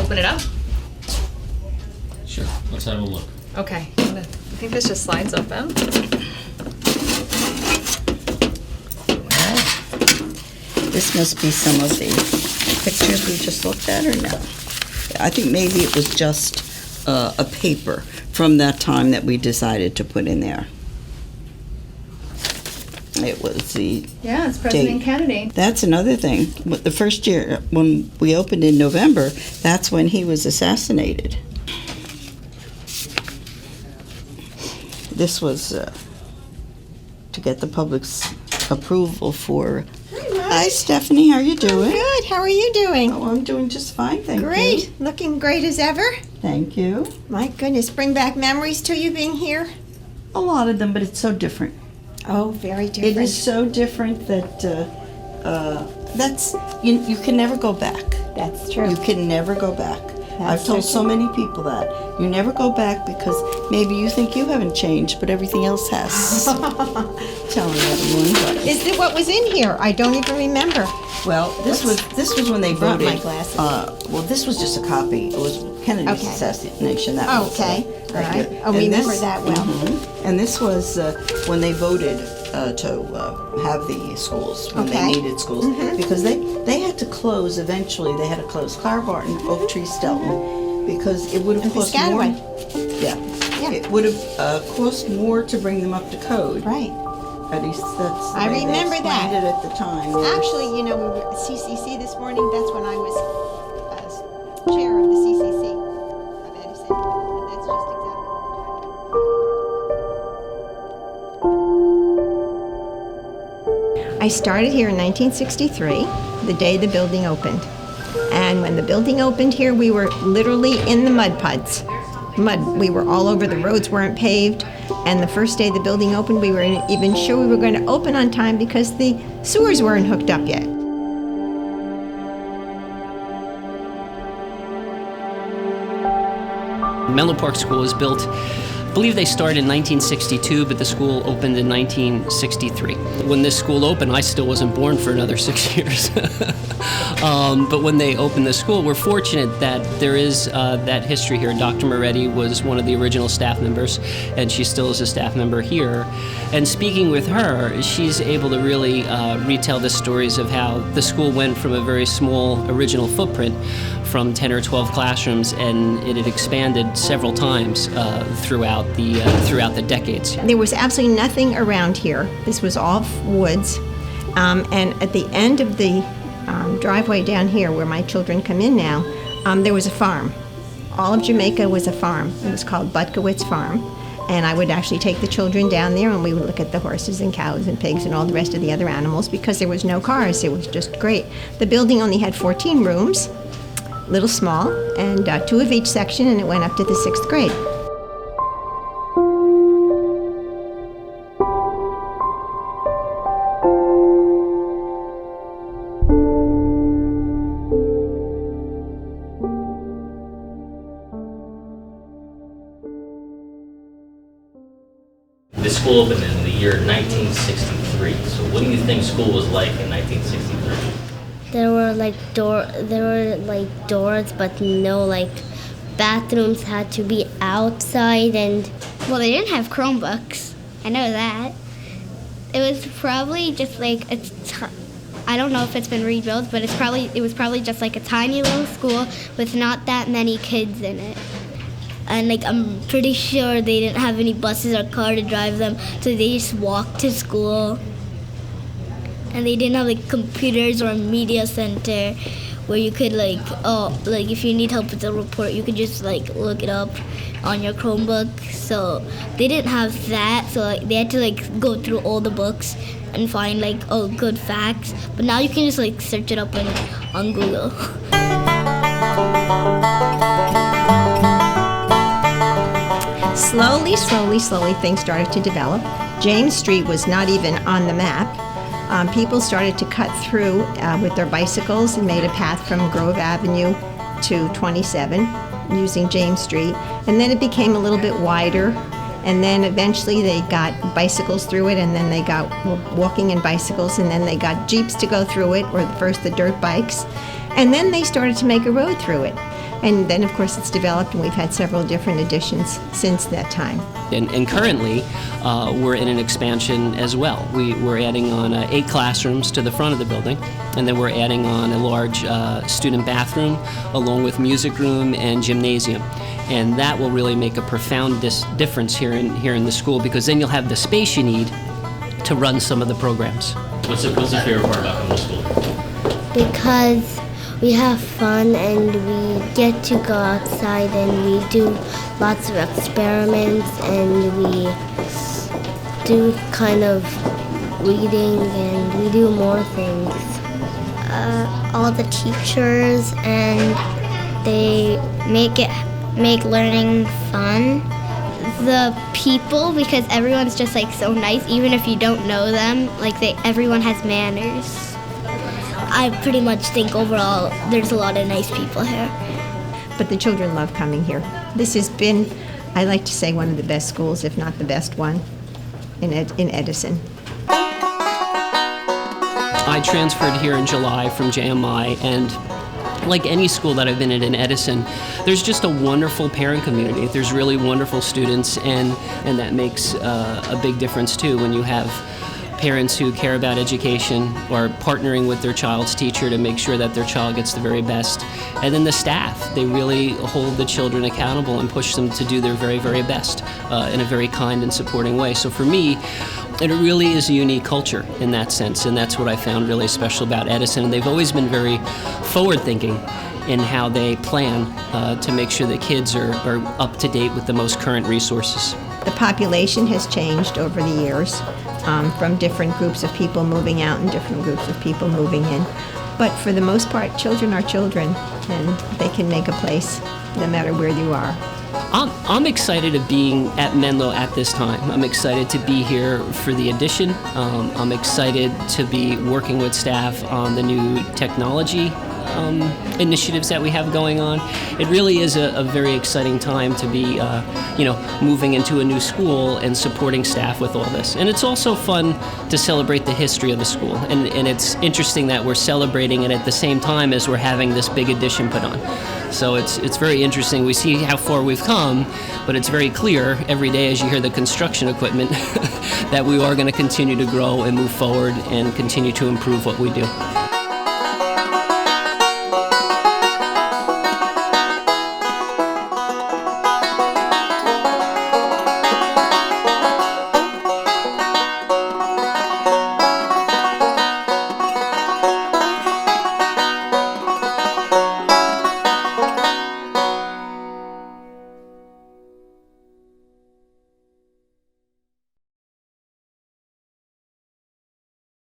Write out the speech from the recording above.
open it up? Sure, let's have a look. Okay. I think this just slides open. This must be some of the pictures we just looked at, or no? I think maybe it was just a paper from that time that we decided to put in there. It was the Yeah, it's President date. Kennedy. That's another thing. The first year, when we opened in November, that's when he was assassinated. This was to get the public's approval for... Hi, Stephanie. How are you doing? Good. How are you doing? Oh, I'm doing just fine, thank you. Great. Looking great as ever. Thank you. My goodness, bring back memories to you being here. A lot of them, but it's so different. Oh, very different. It is so different that that's you can never go back. That's true. You can never go back. I've told so many people that. You never go back because maybe you think you haven't changed, but everything else has. Telling everyone. But, Is it what was in here? I don't even remember. well, this was when they Brought voted. my glasses. Well, this was just a copy. It was Kennedy's Okay. assassination. That was, Okay. right All here. right. I And remember this- that well. Mhm. And this was when they voted to have the schools, when Okay. they needed schools, because they had to close eventually. They had to close Clara Barton, Oak Tree, Stelton, because it would have And cost more. Piscataway. Yeah. Yeah. It would have cost more to bring them up to code. Right. At least that's the I way they remember explained that. it at the time. Actually, you know, we were at CCC this morning. That's when I was chair of the CCC of Edison. And that's just exactly what I started here in 1963, the day the building opened. And when the building opened here, we were literally in the mud puds. Mud. We were all over. The roads weren't paved. And the first day the building opened, we weren't even sure we were going to open on time because the sewers weren't hooked up yet. Menlo Park School was built, I believe they started in 1962, but the school opened in 1963. When this school opened, I still wasn't born for another 6 years. But when they opened the school, we're fortunate that there is that history here. Dr. Moretti was one of the original staff members, and she still is a staff member here. And speaking with her, she's able to really retell the stories of how the school went from a very small original footprint from 10 or 12 classrooms, and it had expanded several times throughout the decades. There was absolutely nothing around here. This was all woods. And at the end of the driveway down here where my children come in now, there was a farm. All of Jamaica was a farm. It was called Butkowitz Farm. And I would actually take the children down there and we would look at the horses and cows and pigs and all the rest of the other animals because there was no cars. It was just great. The building only had 14 rooms, little small, and 2 of each section, and it went up to the 6th grade. This school opened in the year 1963. So what do you think school was like in 1963? There were doors, but no bathrooms had to be outside, and well, they didn't have Chromebooks. I know that. It was probably just I don't know if it's been rebuilt, but it was probably just like a tiny little school with not that many kids in it. And I'm pretty sure they didn't have any buses or car to drive them, so they just walked to school. And they didn't have computers or a media center where you could if you need help with a report, you could just look it up on your Chromebook. So they didn't have that, so they had to go through all the books and find good facts. But now you can just search it up on Google. Slowly, things started to develop. James Street was not even on the map. People started to cut through with their bicycles and made a path from Grove Avenue to 27 using James Street. And then it became a little bit wider. And then eventually they got bicycles through it, and then they got walking and bicycles, and then they got Jeeps to go through it, or first the dirt bikes. And then they started to make a road through it. And then, of course, it's developed, and we've had several different additions since that time. And currently, we're in an expansion as well. We're adding on 8 classrooms to the front of the building, and then we're adding on a large student bathroom, along with music room and gymnasium. And that will really make a profound difference here in the school, because then you'll have the space you need to run some of the programs. What's the favorite part about coming to school? Because we have fun and we get to go outside and we do lots of experiments and we do kind of reading and we do more things. All the teachers, and they make learning fun. The people, because everyone's just like so nice, even if you don't know them, like everyone has manners. I pretty much think overall there's a lot of nice people here. But the children love coming here. This has been, I like to say, one of the best schools, if not the best one, in Edison. I transferred here in July from JMI, and like any school that I've been in Edison, there's just a wonderful parent community. There's really wonderful students, and that makes a big difference too when you have parents who care about education or partnering with their child's teacher to make sure that their child gets the very best. And then the staff, they really hold the children accountable and push them to do their very, very best in a very kind and supporting way. So for me, it really is a unique culture in that sense, and that's what I found really special about Edison. And they've always been very forward-thinking in how they plan to make sure that kids are up to date with the most current resources. The population has changed over the years, from different groups of people moving out and different groups of people moving in. But for the most part, children are children, and they can make a place no matter where you are. I'm excited of being at Menlo at this time. I'm excited to be here for the addition. I'm excited to be working with staff on the new technology initiatives that we have going on. It really is a very exciting time to be, moving into a new school and supporting staff with all this. And it's also fun to celebrate the history of the school. And it's interesting that we're celebrating it at the same time as we're having this big addition put on. So it's very interesting. We see how far we've come, but it's very clear every day as you hear the construction equipment that we are going to continue to grow and move forward and continue to improve what we do.